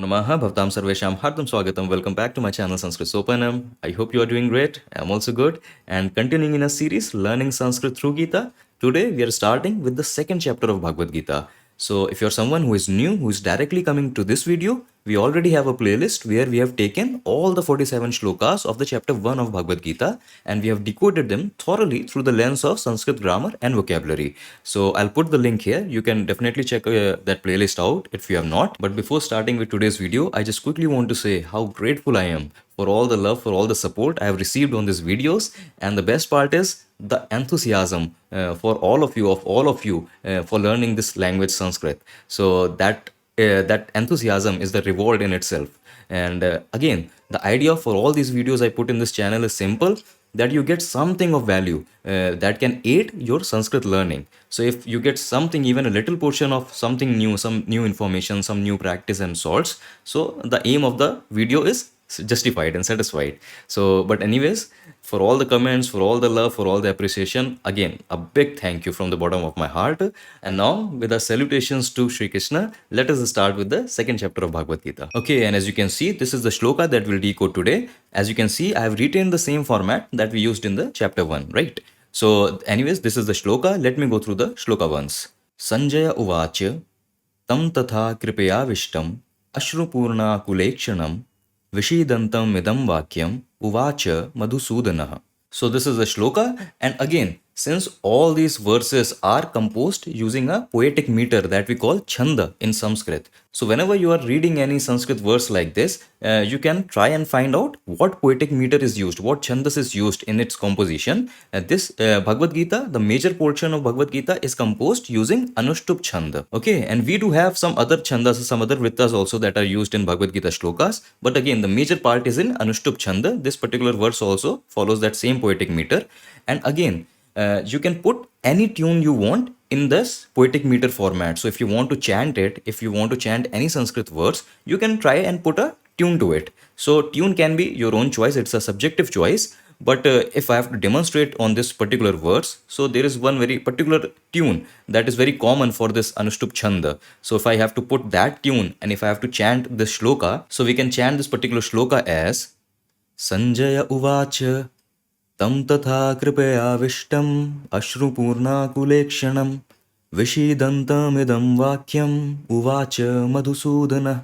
Namaha Bhavtam Sarvesham Hartam Swagatam. Welcome back to my channel Sanskrit Sopanam. I hope you are doing great. I'm also good. And continuing in a series, Learning Sanskrit through Gita. Today we are starting with the second chapter of Bhagavad Gita. So if you're someone who is new, who is directly coming to this video, we already have a playlist where we have taken all the 47 shlokas of the chapter 1 of Bhagavad Gita and we have decoded them thoroughly through the lens of Sanskrit grammar and vocabulary. So I'll put the link here. You can definitely check that playlist out if you have not. But before starting with today's video, I just quickly want to say how grateful I am for all the love, for all the support I have received on these videos. And the best part is the enthusiasm for all of you for learning this language Sanskrit. So that enthusiasm is the reward in itself. And again, the idea for all these videos I put in this channel is simple, that you get something of value that can aid your Sanskrit learning. So if you get something, even a little portion of something new, some new information, some new practice and sorts, so the aim of the video is justified and satisfied. So but anyways, for all the comments, for all the love, for all the appreciation, again a big thank you from the bottom of my heart. And now with our salutations to Shri Krishna, let us start with the second chapter of Bhagavad Gita. Okay, and as you can see, this is the shloka that we'll decode today. As you can see, I have retained the same format that we used in the chapter 1, right? So anyways, this is the shloka. Let me go through the shloka once. Sanjaya uvacha tam tatha kripaya vishtam ashrupurna kulekshanam Vishidantam idam vakyam uvacha madhusudanah. So this is a shloka, and again, since all these verses are composed using a poetic meter that we call chanda in Sanskrit. So whenever you are reading any Sanskrit verse like this, you can try and find out what poetic meter is used, what chandas is used in its composition. This Bhagavad Gita, the major portion of Bhagavad Gita is composed using Anushtup chanda. Okay, and we do have some other chandas, some other vrittas also that are used in Bhagavad Gita shlokas. But again, the major part is in Anushtup chanda. This particular verse also follows that same poetic meter. And again, you can put any tune you want in this poetic meter format. So if you want to chant it, if you want to chant any Sanskrit verse, you can try and put a tune to it. So tune can be your own choice, it's a subjective choice. But if I have to demonstrate on this particular verse, so there is one very particular tune that is very common for this Anushtup chanda. So if I have to put that tune and if I have to chant this shloka, so we can chant this particular shloka as Sanjaya uvacha tam tatha kripaya ashrupurna kulekshanam vishidantam idam vakyam uvacha madhusudana.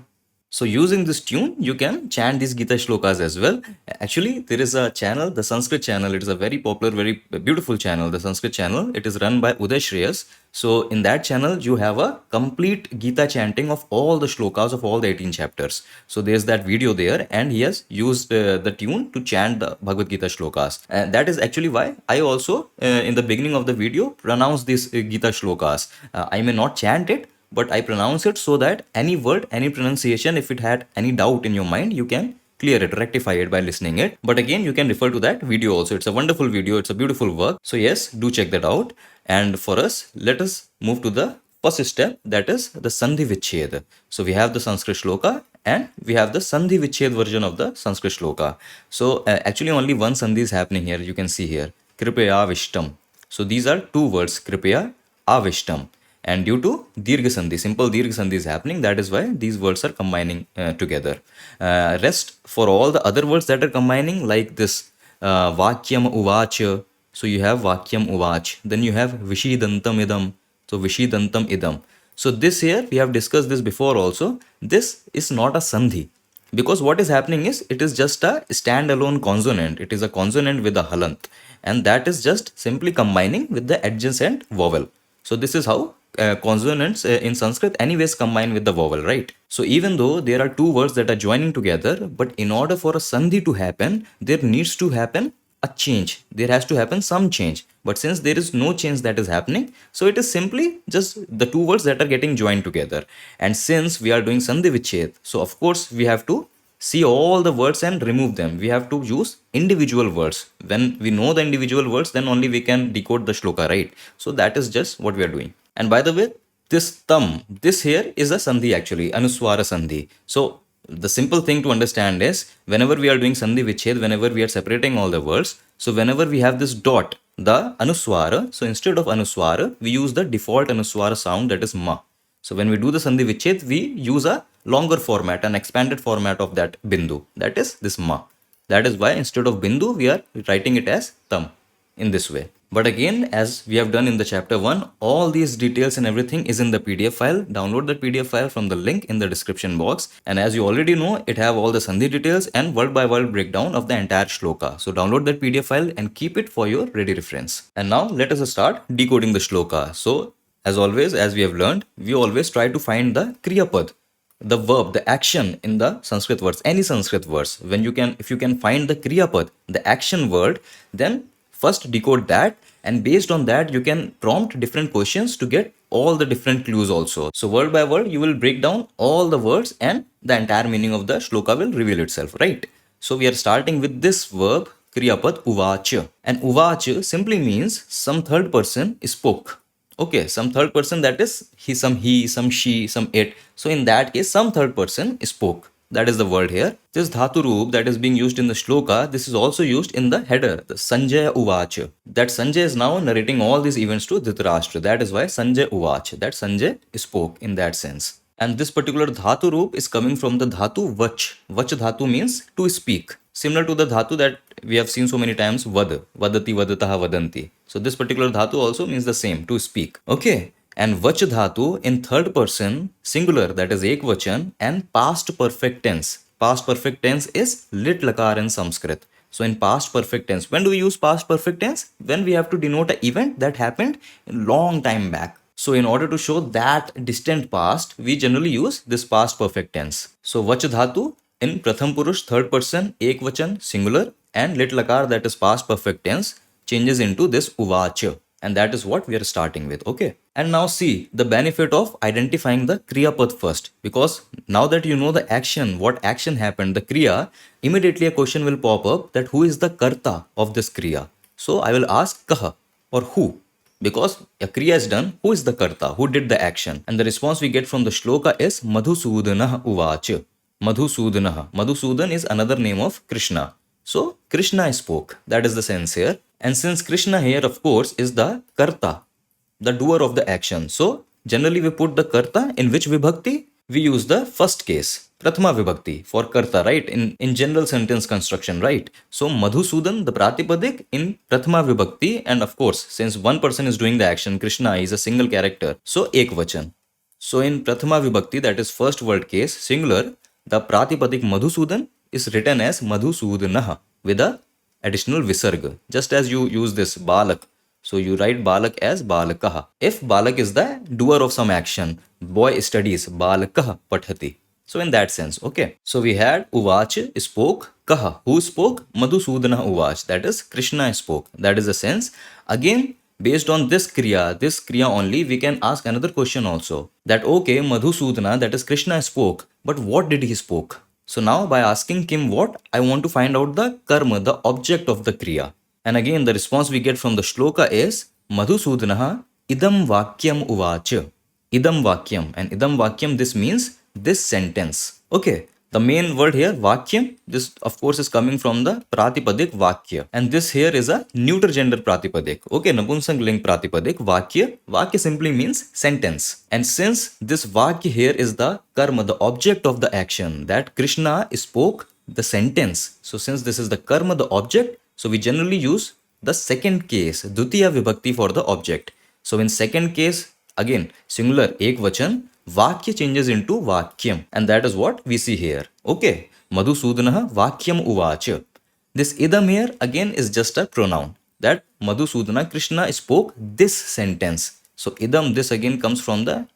So using this tune, you can chant these Gita shlokas as well. Actually, there is a channel, the Sanskrit channel. It is a very popular, very beautiful channel, the Sanskrit channel. It is run by Uday Shreyas. So in that channel, you have a complete Gita chanting of all the shlokas of all the 18 chapters. So there's that video there, and he has used the tune to chant the Bhagavad Gita shlokas. And that is actually why I also, in the beginning of the video, pronounce these Gita shlokas. I may not chant it, but I pronounce it so that any word, any pronunciation, if it had any doubt in your mind, you can clear it, rectify it by listening it. But again, you can refer to that video also. It's a wonderful video. It's a beautiful work. So yes, do check that out. And for us, let us move to the first step, that is the Sandhi Vichhed. So we have the Sanskrit shloka and we have the Sandhi Vichhed version of the Sanskrit shloka. So actually only one Sandhi is happening here. You can see here, Kripaya Vishtam. So these are two words, Kripaya Avishtam. And due to Dirgha Sandhi, simple Dirgha Sandhi is happening. That is why these words are combining together. Rest, for all the other words that are combining, like this Vakyam Uvacha. So you have Vakyam Uvach. Then you have Vishidantam Idam. So Vishidantam Idam. So this here, we have discussed this before also. This is not a Sandhi. Because what is happening is, it is just a standalone consonant. It is a consonant with a halant. And that is just simply combining with the adjacent vowel. So this is how consonants in Sanskrit anyways combine with the vowel, right? So even though there are two words that are joining together, but in order for a sandhi to happen, there needs to happen a change. There has to happen some change. But since there is no change that is happening, so it is simply just the two words that are getting joined together. And since we are doing sandhi vichhed, so of course we have to see all the words and remove them. We have to use individual words. When we know the individual words, then only we can decode the shloka, right? So that is just what we are doing. And by the way, this tam, this here is a sandhi actually, anuswara sandhi. So the simple thing to understand is, whenever we are doing sandhi vichhed, whenever we are separating all the words, so whenever we have this dot, the anuswara, so instead of anuswara, we use the default anuswara sound, that is ma. So when we do the Sandhi Vichhet, we use a longer format, an expanded format of that bindu. That is this ma. That is why instead of bindu, we are writing it as tam in this way. But again, as we have done in the chapter 1, all these details and everything is in the PDF file. Download the PDF file from the link in the description box. And as you already know, it have all the Sandhi details and word by word breakdown of the entire shloka. So download that PDF file and keep it for your ready reference. And now let us start decoding the shloka. So as always, as we have learned, we always try to find the kriya pad, the verb, the action in the Sanskrit words, any Sanskrit words. If you can find the kriya pad, the action word, then first decode that, and based on that you can prompt different questions to get all the different clues also. So word by word you will break down all the words and the entire meaning of the shloka will reveal itself, right? So we are starting with this verb kriyapad uvacha, and uvacha simply means some third person spoke. Okay, some third person, that is he, some she, some it. So in that case, some third person spoke. That is the word here. This dhatu roop that is being used in the shloka, this is also used in the header, the Sanjaya Uvacha. That Sanjay is now narrating all these events to Dhritarashtra. That is why Sanjay Uvacha, that Sanjay spoke in that sense. And this particular dhatu roop is coming from the dhatu vach. Vach dhatu means to speak. Similar to the dhatu that we have seen so many times, vad, vadati, vadataha, vadanti. So this particular dhatu also means the same, to speak. Okay. And vach dhatu in third person, singular, that is ekvachan, and past perfect tense. Past perfect tense is lit lakar in Sanskrit. So in past perfect tense, when do we use past perfect tense? When we have to denote an event that happened a long time back. So in order to show that distant past, we generally use this past perfect tense. So vach dhatu in pratham purush, third person, ekvachan, singular, and lit lakar, that is past perfect tense, changes into this uvacha. And that is what we are starting with, okay? And now see the benefit of identifying the kriya pad first. Because now that you know the action, what action happened, the kriya, immediately a question will pop up that who is the karta of this kriya. So I will ask kaha or who. Because a kriya is done, who is the karta, who did the action? And the response we get from the shloka is Madhusudanah uvacha. Madhusudanah. Madhusudan is another name of Krishna. So Krishna spoke. That is the sense here. And since Krishna here, of course, is the karta, the doer of the action. So generally we put the karta in which vibhakti? We use the first case, prathama vibhakti for karta, right? In general sentence construction, right? So Madhusudan, the pratipadik in prathama vibhakti, and of course, since one person is doing the action, Krishna is a single character. So ekvachan. So in prathama vibhakti, that is first word case, singular, the pratipadik Madhusudan is written as Madhusudanah with a additional visarga, just as you use this balak. So you write balak as balakaha. If balak is the doer of some action, boy studies, balakaha pathati. So in that sense, okay. So we had uvach spoke, kaha. Who spoke? Madhusudana uvach. That is Krishna spoke. That is the sense. Again, based on this kriya only, we can ask another question also. That okay, Madhusudana, that is Krishna spoke, but what did he spoke? So now by asking him what, I want to find out the karma, the object of the kriya. And again, the response we get from the shloka is Madhusudanaha idam vakyam uvacha. Idam vakyam. And idam vakyam, this means this sentence. Okay. The main word here, vakyam, this of course is coming from the pratipadik vakya. And this here is a neuter gender pratipadik. Okay, napunsang ling pratipadik, vakya. Vakya simply means sentence. And since this vakya here is the karma, the object of the action, that Krishna spoke the sentence. So since this is the karma, the object, so we generally use the second case, dutiya vibhakti for the object. So in second case, again, singular ekvachan, vakya changes into vakyam, and that is what we see here. Okay, Madhusudanaha vakyam uvacha. This idam here again is just a pronoun, that Madhusudana, Krishna spoke this sentence. So idam, this again comes from the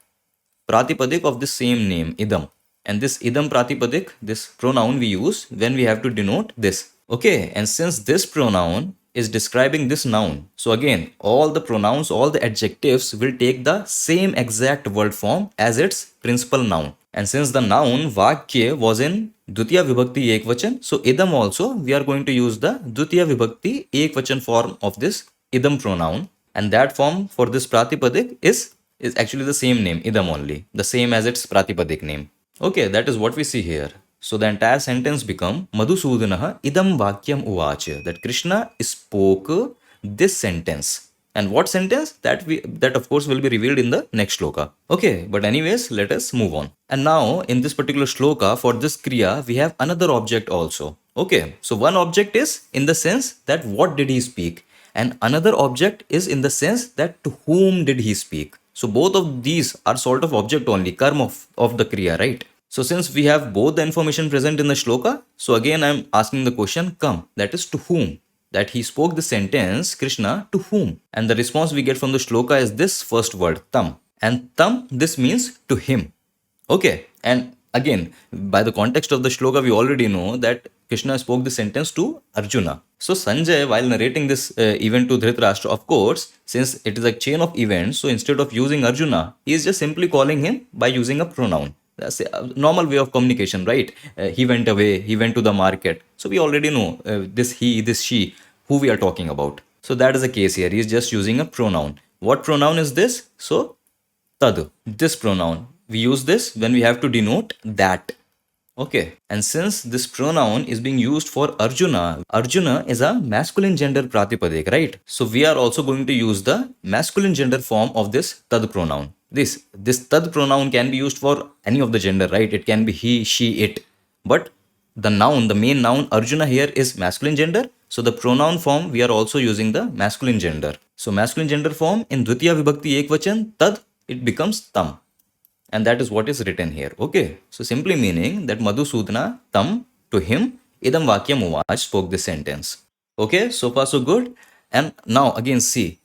pratipadik of the same name, idam. And this idam pratipadik, this pronoun we use when we have to denote this. Okay, and since this pronoun is describing this noun, so again, all the pronouns, all the adjectives will take the same exact word form as its principal noun. And since the noun vakya was in dutiya vibhakti ekvachan, so idam also we are going to use the dutiya vibhakti ekvachan form of this idam pronoun. And that form for this pratipadik is actually the same name, idam only, the same as its pratipadik name. Okay, that is what we see here. So the entire sentence become Madhusudanaha idam vakyam uvacha, that Krishna spoke this sentence. And what sentence? That of course will be revealed in the next shloka. Okay, but anyways, let us move on. And now in this particular shloka, for this kriya, we have another object also. Okay, so one object is in the sense that what did he speak, and another object is in the sense that to whom did he speak. So both of these are sort of object only, karma of the kriya, right? So since we have both the information present in the shloka, so again I'm asking the question come, that is to whom, that he spoke the sentence Krishna to whom, and the response we get from the shloka is this first word tam, and tam, this means to him. Okay, and again, by the context of the shloka, we already know that Krishna spoke the sentence to Arjuna. So Sanjay, while narrating this event to Dhritarashtra, of course, since it is a chain of events, so instead of using Arjuna, he is just simply calling him by using a pronoun. That's a normal way of communication, right? He went away, he went to the market. So we already know this he, this she, who we are talking about. So that is the case here. He is just using a pronoun. What pronoun is this? So tad, this pronoun. We use this when we have to denote that. Okay. And since this pronoun is being used for Arjuna, Arjuna is a masculine gender pratipadik, right? So we are also going to use the masculine gender form of this tad pronoun. This tad pronoun can be used for any of the gender, right? It can be he, she, it. But the noun, the main noun Arjuna here is masculine gender. So the pronoun form, we are also using the masculine gender. So masculine gender form in Dvitiya Vibhakti Ekvachan, tad, it becomes tam. And that is what is written here. Okay. So simply meaning that Madhusudana tam, to him, idam vakyam uvach, spoke this sentence. Okay. So far so good. And now again see,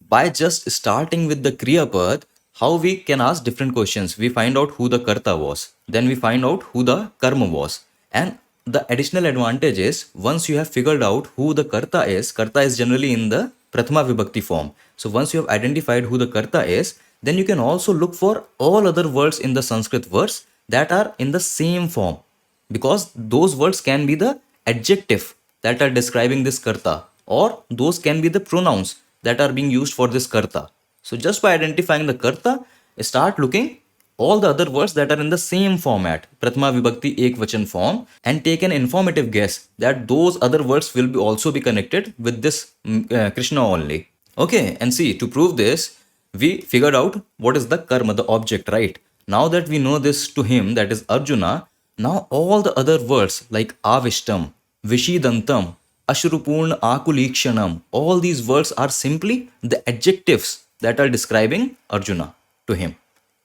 by just starting with the Kriya Pad, how we can ask different questions. We find out who the Karta was. Then we find out who the Karma was. And the additional advantage is, once you have figured out who the Karta is generally in the Prathama Vibhakti form. So once you have identified who the Karta is, then you can also look for all other words in the Sanskrit verse that are in the same form. Because those words can be the adjective that are describing this Karta, or those can be the pronouns that are being used for this Karta. So just by identifying the Karta, start looking all the other words that are in the same format, Prathama Vibhakti Ekvachan form, and take an informative guess that those other words will be also be connected with this Krishna only. Okay, and see, to prove this, we figured out what is the karma, the object, right? Now that we know this to him, that is Arjuna, now all the other words like avishtam, vishidantam, ashrupurna akulikshanam, all these words are simply the adjectives that are describing Arjuna to him.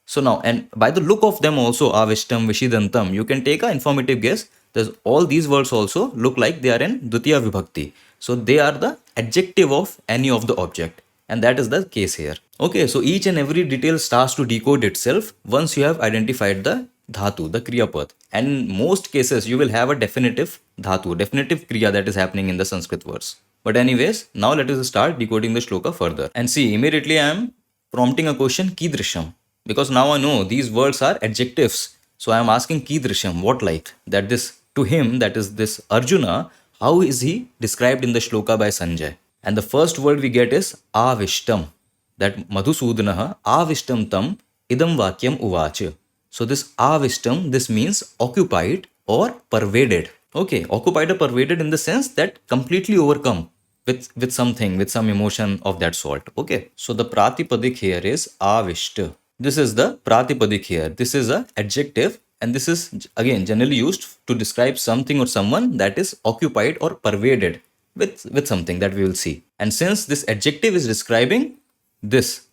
So now, and by the look of them also, avishtam, vishidantam, you can take an informative guess that all these words also look like they are in Dvitiya Vibhakti. So they are the adjective of any of the object. And that is the case here. Okay, so each and every detail starts to decode itself once you have identified the dhatu, the kriya pad. And in most cases, you will have a definitive dhatu, definitive kriya that is happening in the Sanskrit verse. But anyways, now let us start decoding the shloka further. And see, immediately I am prompting a question, kidrisham. Because now I know these words are adjectives. So I am asking kidrisham, what like? That this, to him, that is this Arjuna, how is he described in the shloka by Sanjay? And the first word we get is avishtam. That Madhusudanaha avishtam tam idam vakyam uvacha. So this avishtam, this means occupied or pervaded. Okay, occupied or pervaded in the sense that completely overcome with something, with some emotion of that sort. Okay, so the pratipadik here is avishta. This is the pratipadik here. This is a adjective, and this is again generally used to describe something or someone that is occupied or pervaded with something that we will see. And since this adjective is describing this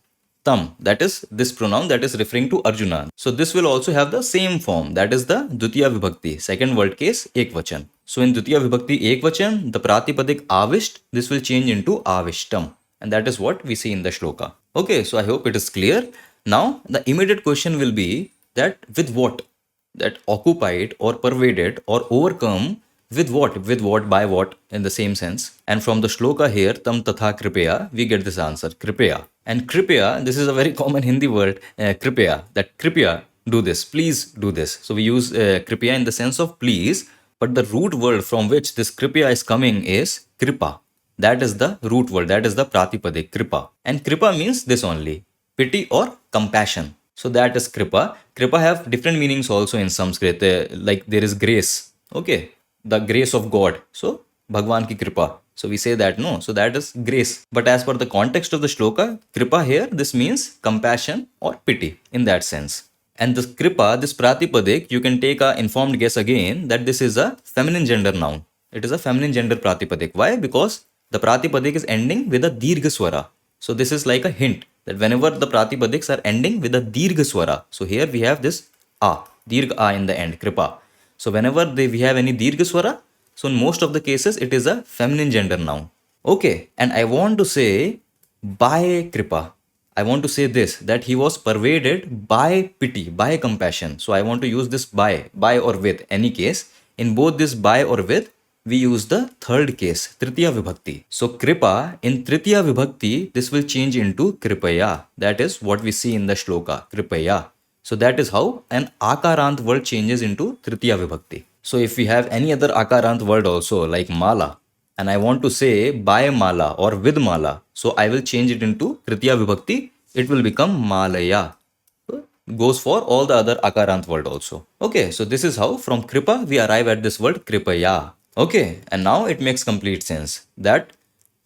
tam, that is this pronoun that is referring to Arjuna, so this will also have the same form, that is the Dvitiya Vibhakti, second word case Ekvachan. So in Dvitiya Vibhakti Ekvachan, the pratipadik avisht, this will change into avishtam, and that is what we see in the shloka. Okay, so I hope it is clear. Now the immediate question will be that with what? That occupied or pervaded or overcome with what? With what? By what? In the same sense. And from the shloka here, tam tatha kripaya, we get this answer, kripaya. And kripaya, this is a very common Hindi word, kripaya, that kripaya, do this, please do this. So we use kripaya in the sense of please, but the root word from which this kripaya is coming is kripa. That is the root word, that is the pratipadik, kripa. And kripa means this only, pity or compassion. So that is kripa. Kripa have different meanings also in Sanskrit, like there is grace. Okay. The grace of God. So, Bhagwan ki kripa. So we say that no. So that is grace. But as per the context of the shloka, kripa here, this means compassion or pity in that sense. And this kripa, this pratipadik, you can take a informed guess again that this is a feminine gender noun. It is a feminine gender pratipadik. Why? Because the pratipadik is ending with a dirgha swara. So this is like a hint that whenever the pratipadiks are ending with a dirgha swara, so here we have this a, dirgha a in the end, kripa. So whenever we have any dirgha swara, so in most of the cases it is a feminine gender noun. Okay, and I want to say by kripa. I want to say this, that he was pervaded by pity, by compassion. So I want to use this by or with, any case. In both this by or with, we use the third case, Tritiya Vibhakti. So kripa, in Tritiya Vibhakti, this will change into kripaya. That is what we see in the shloka, kripaya. So that is how an akarant word changes into Tritiya Vibhakti. So if we have any other akarant word also, like mala, and I want to say by mala or with mala, so I will change it into Tritiya Vibhakti. It will become malaya. So goes for all the other akarant word also. Okay, so this is how from kripa we arrive at this word kripaya. Okay, and now it makes complete sense that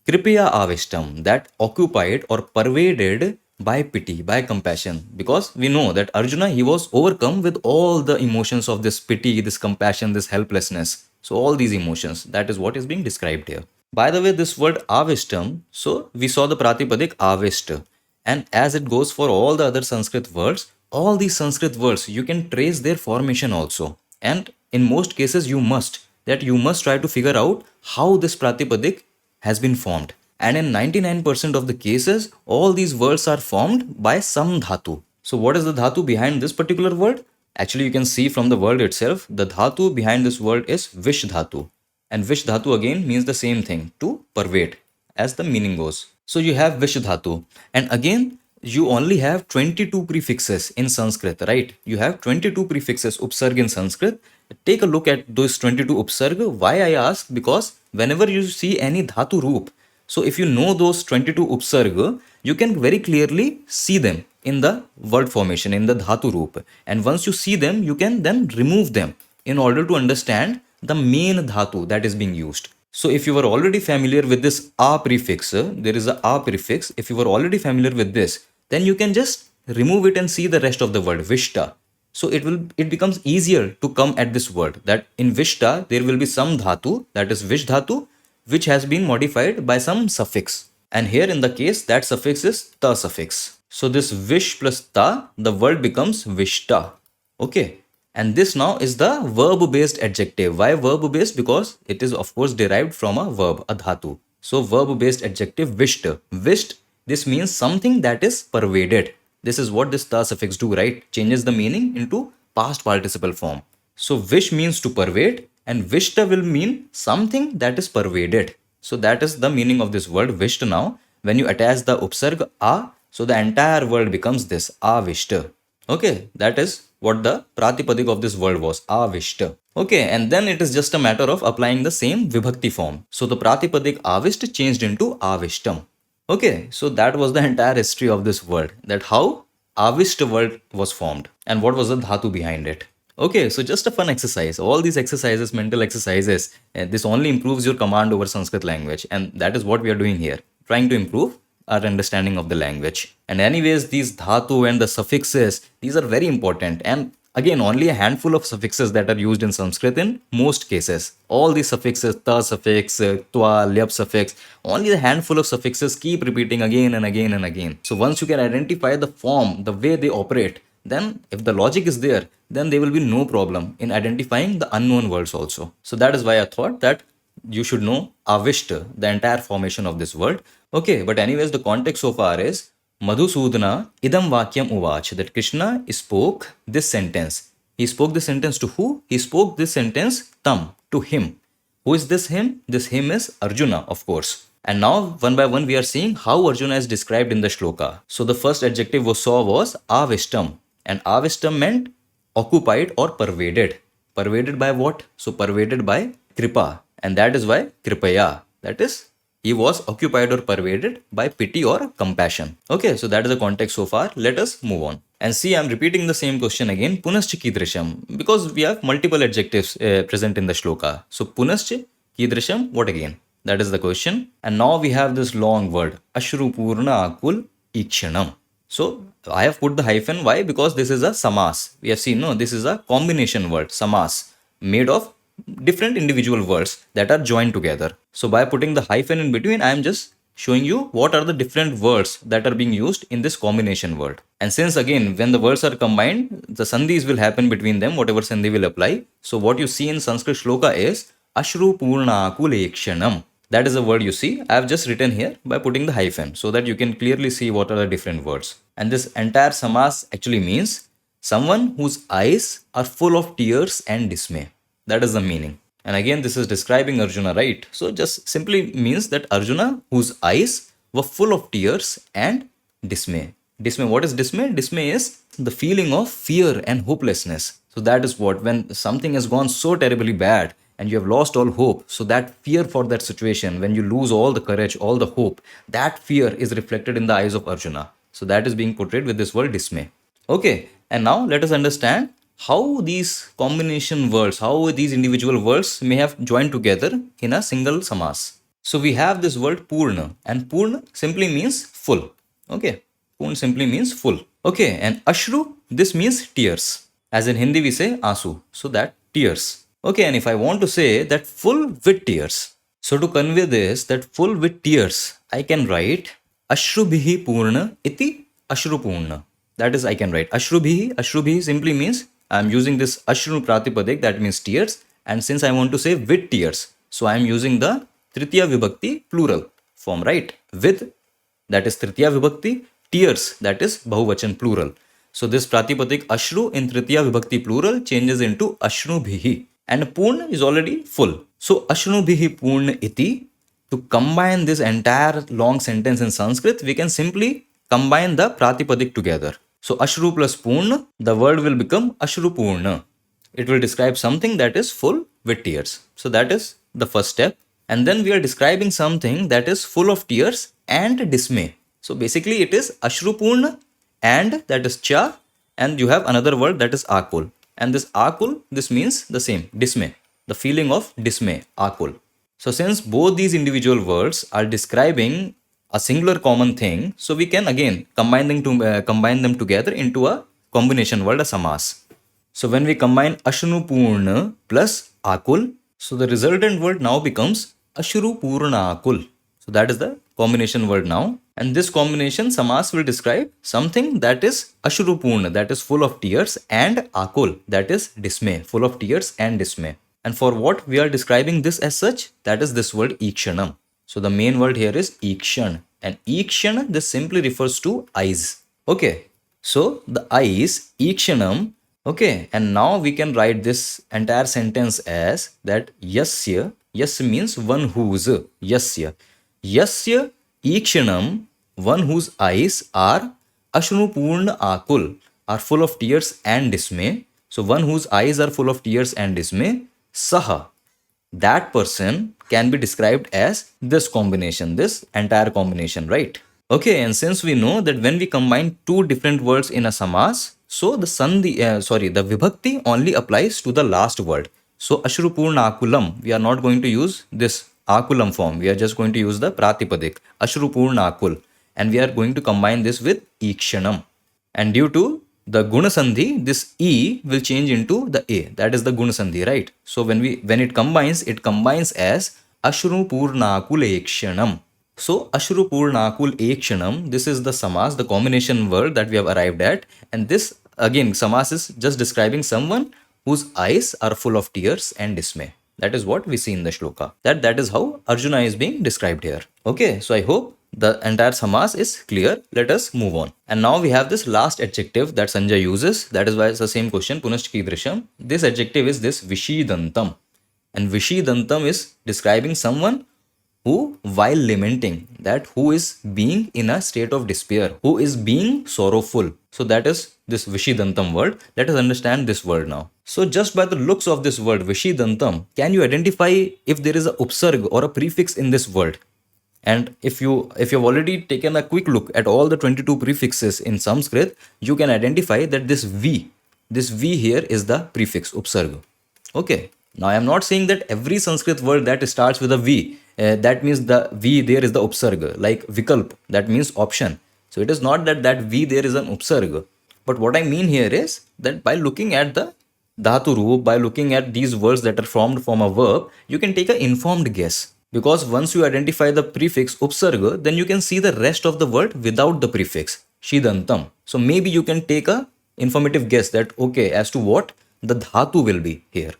kripaya avishtam, that occupied or pervaded by pity, by compassion. Because we know that Arjuna, he was overcome with all the emotions of this pity, this compassion, this helplessness. So all these emotions, that is what is being described here. By the way, this word avishtam, so we saw the pratipadik avishta. And as it goes for all the other Sanskrit words, all these Sanskrit words, you can trace their formation also. And in most cases, you must try to figure out how this pratipadik has been formed. And in 99% of the cases, all these words are formed by some dhatu. So what is the dhatu behind this particular word? Actually, you can see from the word itself, the dhatu behind this word is vish dhatu. And vish dhatu again means the same thing, to pervade, as the meaning goes. So you have vish dhatu. And again, you only have 22 prefixes in Sanskrit, right? You have 22 prefixes, upsarg in Sanskrit. Take a look at those 22 upsarg. Why I ask? Because whenever you see any dhatu roop, so if you know those 22 upsarg, you can very clearly see them in the word formation, in the dhatu roop. And once you see them, you can then remove them in order to understand the main dhatu that is being used. So if you were already familiar with this a prefix, there is a a prefix. If you were already familiar with this, then you can just remove it and see the rest of the word, vishta. So it becomes easier to come at this word, that in vishta there will be some dhatu, that is vish dhatu, which has been modified by some suffix. And here in the case, that suffix is ta suffix. So this vish plus ta, the word becomes vishta. Okay. And this now is the verb based adjective. Why verb based? Because it is of course derived from a verb, a dhatu. So verb based adjective visht. Visht, this means something that is pervaded. This is what this ta suffix do, right? Changes the meaning into past participle form. So vish means to pervade, and vishta will mean something that is pervaded. So that is the meaning of this word visht now. When you attach the upsarg a, so the entire word becomes this avishta. Okay, that is what the pratipadik of this word was, avishta. Okay, and then it is just a matter of applying the same vibhakti form. So the pratipadik avishta changed into avishtam. Okay, so that was the entire history of this word, that how avishta word was formed and what was the dhatu behind it. Okay, so just a fun exercise. All these exercises, mental exercises, this only improves your command over Sanskrit language, and that is what we are doing here, trying to improve our understanding of the language. And anyways, these dhatu and the suffixes, these are very important. And again, only a handful of suffixes that are used in Sanskrit in most cases. All these suffixes, ta suffix, twa, lyap suffix, only a handful of suffixes keep repeating again and again and again. So once you can identify the form, the way they operate, then if the logic is there, then there will be no problem in identifying the unknown words also. So that is why I thought that you should know avishta, the entire formation of this word. Okay, but anyways, the context so far is Madhusudana idam vakyam uvach, that Krishna spoke this sentence. He spoke this sentence to who? He spoke this sentence tam, to him. Who is this him? This him is Arjuna, of course. And now one by one we are seeing how Arjuna is described in the shloka. So the first adjective we saw was avishtam, and avishtam meant occupied or pervaded. Pervaded by what? So pervaded by kripa, and that is why kripaya, that is he was occupied or pervaded by pity or compassion. Okay, so that is the context so far. Let us move on. And see, I'm repeating the same question again. Punascha kidrisham, because we have multiple adjectives present in the shloka. So punascha kidrisham, what again? That is the question. And now we have this long word, Ashrupurna Akul Ikshanam. So I have put the hyphen. Why? Because this is a samas. We have seen, no, this is a combination word, samas, made of different individual words that are joined together. So by putting the hyphen in between, I am just showing you what are the different words that are being used in this combination word. And since again, when the words are combined, the sandhis will happen between them, whatever sandhi will apply. So what you see in Sanskrit shloka is Ashru Purna Akulekshanam. That is the word you see. I have just written here by putting the hyphen so that you can clearly see what are the different words. And this entire samas actually means someone whose eyes are full of tears and dismay. That is the meaning. And again, this is describing Arjuna, right? So just simply means that Arjuna, whose eyes were full of tears and dismay. Dismay, what is dismay? Dismay is the feeling of fear and hopelessness. So that is what, when something has gone so terribly bad and you have lost all hope, so that fear for that situation, when you lose all the courage, all the hope, that fear is reflected in the eyes of Arjuna. So that is being portrayed with this word dismay. Okay, and now let us understand how these combination words, how these individual words may have joined together in a single samas. So we have this word purna, and purna simply means full. Okay, purna simply means full. Okay, and ashru, this means tears. As in Hindi we say asu, so that tears. Okay, and if I want to say that full with tears, so to convey this, that full with tears, I can write Ashrubhihi Purna iti Ashrupurna. That is, I can write Ashrubhihi. Ashrubhihi simply means I am using this Ashru Pratipadik, that means tears. And since I want to say with tears, so I am using the Tritiya Vibhakti plural form, right? With, that is Tritiya Vibhakti, tears, that is Bahuvachan plural. So this Pratipadik Ashru in Tritiya Vibhakti plural changes into Ashrubhihi. And Purna is already full. So Ashrubhihi Purna iti. To combine this entire long sentence in Sanskrit, we can simply combine the Pratipadik together. So Ashru plus Purna, the word will become Ashrupurna. It will describe something that is full with tears. So that is the first step. And then we are describing something that is full of tears and dismay. So basically it is Ashrupurna, and that is Cha, and you have another word that is Akul. And this Akul, this means the same, dismay. The feeling of dismay, Akul. So since both these individual words are describing a singular common thing, so we can again combine them together into a combination word, a samas. So when we combine Ashnupurna plus Akul, so the resultant word now becomes Ashrupurna Akul. So that is the combination word now. And this combination samas will describe something that is Ashrupurna, that is full of tears, and Akul, that is dismay, full of tears and dismay. And for what we are describing this as such, that is this word Ikshanam. So the main word here is Ikshan. And Ikshan, this simply refers to eyes. Okay. So the eyes, Ikshanam. Okay. And now we can write this entire sentence as that Yasya. Yas means one whose. Yasya. Yasya Ikshanam, one whose eyes are Ashnupurna Akul, are full of tears and dismay. So one whose eyes are full of tears and dismay, Saha, that person can be described as this combination, this entire combination, right? Okay, and since we know that when we combine two different words in a samas, so the the vibhakti only applies to the last word. So Ashrupurna Akulam, we are not going to use this Akulam form. We are just going to use the Pratipadik, Ashrupurna Akul. And we are going to combine this with Ikshanam. And due to the Gunasandhi, this E will change into the A. That is the Gunasandhi, right? So when it combines as Ashrupurnakul Ekshanam. So Ashrupurnakul Ekshanam, this is the samas, the combination word that we have arrived at. And this again, samas is just describing someone whose eyes are full of tears and dismay. That is what we see in the shloka. That is how Arjuna is being described here. Okay, so I hope the entire samas is clear. Let us move on. And now we have this last adjective that Sanjay uses. That is why it's the same question, Punashch Kidrisham. This adjective is this Vishidantam. And Vishidantam is describing someone who, while lamenting, that who is being in a state of despair, who is being sorrowful. So that is this Vishidantam word. Let us understand this word now. So just by the looks of this word Vishidantam, can you identify if there is a upsarg or a prefix in this word? And if you've already taken a quick look at all the 22 prefixes in Sanskrit, you can identify that this V here is the prefix upsarg. Okay. Now, I am not saying that every Sanskrit word that starts with a V, that means the V there is the upsarga, like vikalp, that means option. So it is not that that V there is an upsarga. But what I mean here is that by looking at the dhatu roop, by looking at these words that are formed from a verb, you can take an informed guess. Because once you identify the prefix upsarga, then you can see the rest of the word without the prefix, shidantam. So maybe you can take a informative guess that, okay, as to what the dhatu will be here.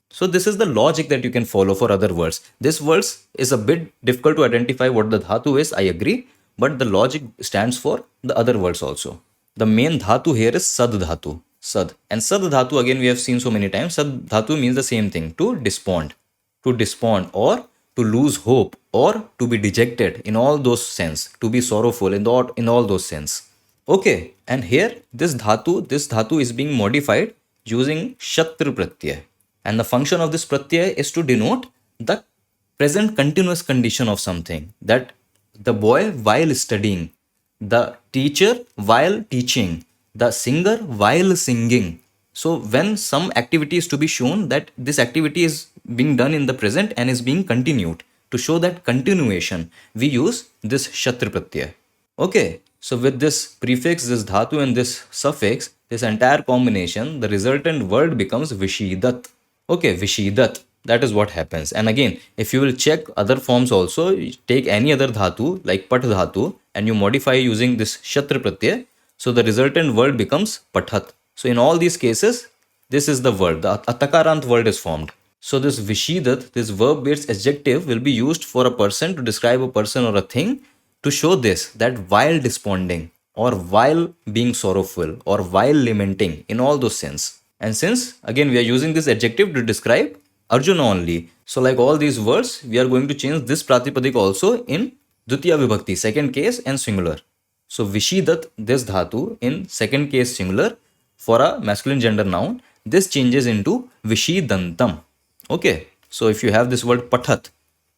So this is the logic that you can follow for other words. This words is a bit difficult to identify what the dhatu is, I agree, but the logic stands for the other words also. The main dhatu here is sad dhatu, sad. And sad dhatu again we have seen so many times. Sad dhatu means the same thing, to despond or to lose hope or to be dejected in all those sense, to be sorrowful in all those sense. Okay, and here this dhatu is being modified using shatr pratyay. And the function of this pratyay is to denote the present continuous condition of something. That the boy while studying, the teacher while teaching, the singer while singing. So when some activity is to be shown that this activity is being done in the present and is being continued, to show that continuation, we use this shatr pratyay. Okay, so with this prefix, this dhatu and this suffix, this entire combination, the resultant word becomes vishidat. Okay, vishidat. That is what happens. And again, if you will check other forms also, take any other dhatu like pat dhatu and you modify using this shatra pratyay, so the resultant word becomes pathat. So in all these cases, this is the word, the atakarant word is formed. So this vishidat, this verb-based adjective will be used for a person to describe a person or a thing, to show this, that while desponding or while being sorrowful or while lamenting, in all those sense. And since again we are using this adjective to describe Arjuna only, so like all these words, we are going to change this pratipadik also in Dutiya Vibhakti, second case and singular. So vishidat, this dhatu in second case singular for a masculine gender noun, this changes into vishidantam. Okay, so if you have this word pathat,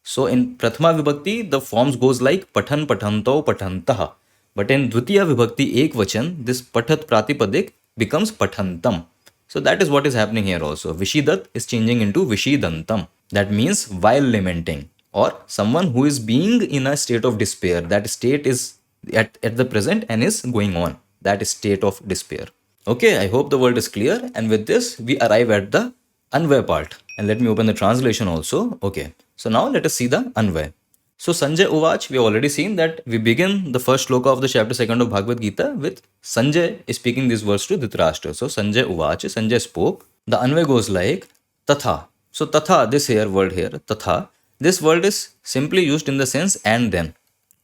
so in Prathama Vibhakti, the forms goes like Pathan, Pathanto, Pathantaha. But in Dvitiya Vibhakti Ekvachan, this Pathat Pratipadik becomes Pathantam. So that is what is happening here also. Vishidat is changing into Vishidantam. That means while lamenting, or someone who is being in a state of despair. That state is at the present and is going on. That is state of despair. Okay, I hope the word is clear. And with this, we arrive at the Anvay part. And let me open the translation also. Okay. So now let us see the Anvay. So Sanjay Uvach, we have already seen that we begin the first shloka of the chapter 2 of Bhagavad Gita with Sanjay speaking these words to Dhritarashtra. So Sanjay Uvach, Sanjay spoke. The Anvay goes like Tatha. So Tatha, this here word here, Tatha, this word is simply used in the sense and then.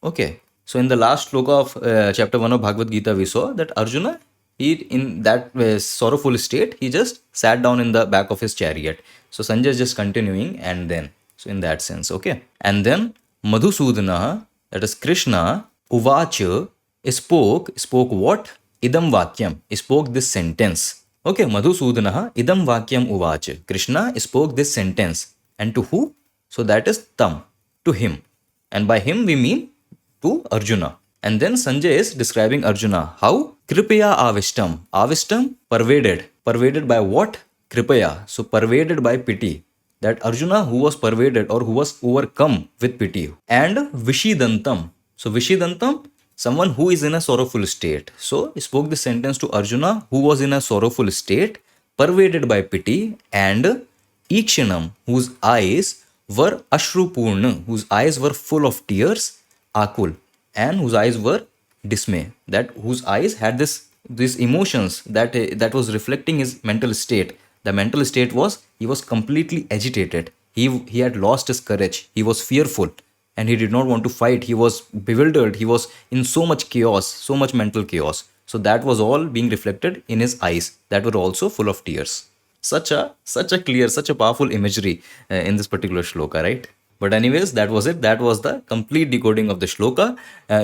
Okay. So in the last shloka of chapter 1 of Bhagavad Gita, we saw that Arjuna, he in that sorrowful state, he just sat down in the back of his chariot. So Sanjay is just continuing and then. So in that sense, okay. And then Madhusudana, that is Krishna, Uvacha, spoke what? Idam Vakyam, spoke this sentence. Okay, Madhusudana, Idam Vakyam Uvacha. Krishna spoke this sentence. And to who? So that is Tam, to him. And by him we mean to Arjuna. And then Sanjay is describing Arjuna. How? Kripaya avishtam. Avishtam, pervaded. Pervaded by what? Kripaya. So pervaded by pity. That Arjuna who was pervaded or who was overcome with pity. And Vishidantam. So Vishidantam, someone who is in a sorrowful state. So he spoke this sentence to Arjuna who was in a sorrowful state, pervaded by pity, and Ikshanam, whose eyes were Ashrupurna, whose eyes were full of tears, Akul, and whose eyes were dismay, that whose eyes had these emotions that was reflecting his mental state. The mental state was, he was completely agitated. He had lost his courage. He was fearful and he did not want to fight. He was bewildered. He was in so much chaos, so much mental chaos. So that was all being reflected in his eyes that were also full of tears. Such a clear, such a powerful imagery in this particular shloka, right? But anyways, that was it. That was the complete decoding of the shloka.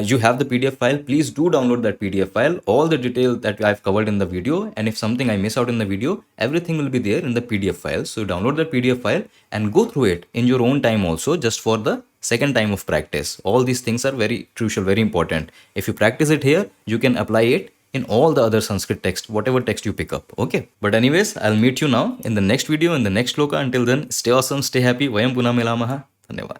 You have the PDF file. Please do download that PDF file. All the detail that I've covered in the video. And if something I miss out in the video, everything will be there in the PDF file. So download that PDF file and go through it in your own time also, just for the second time of practice. All these things are very crucial, very important. If you practice it here, you can apply it in all the other Sanskrit text, whatever text you pick up. Okay. But anyways, I'll meet you now in the next video, in the next shloka. Until then, stay awesome, stay happy. Vayam punah milamaha. Dhanyavad.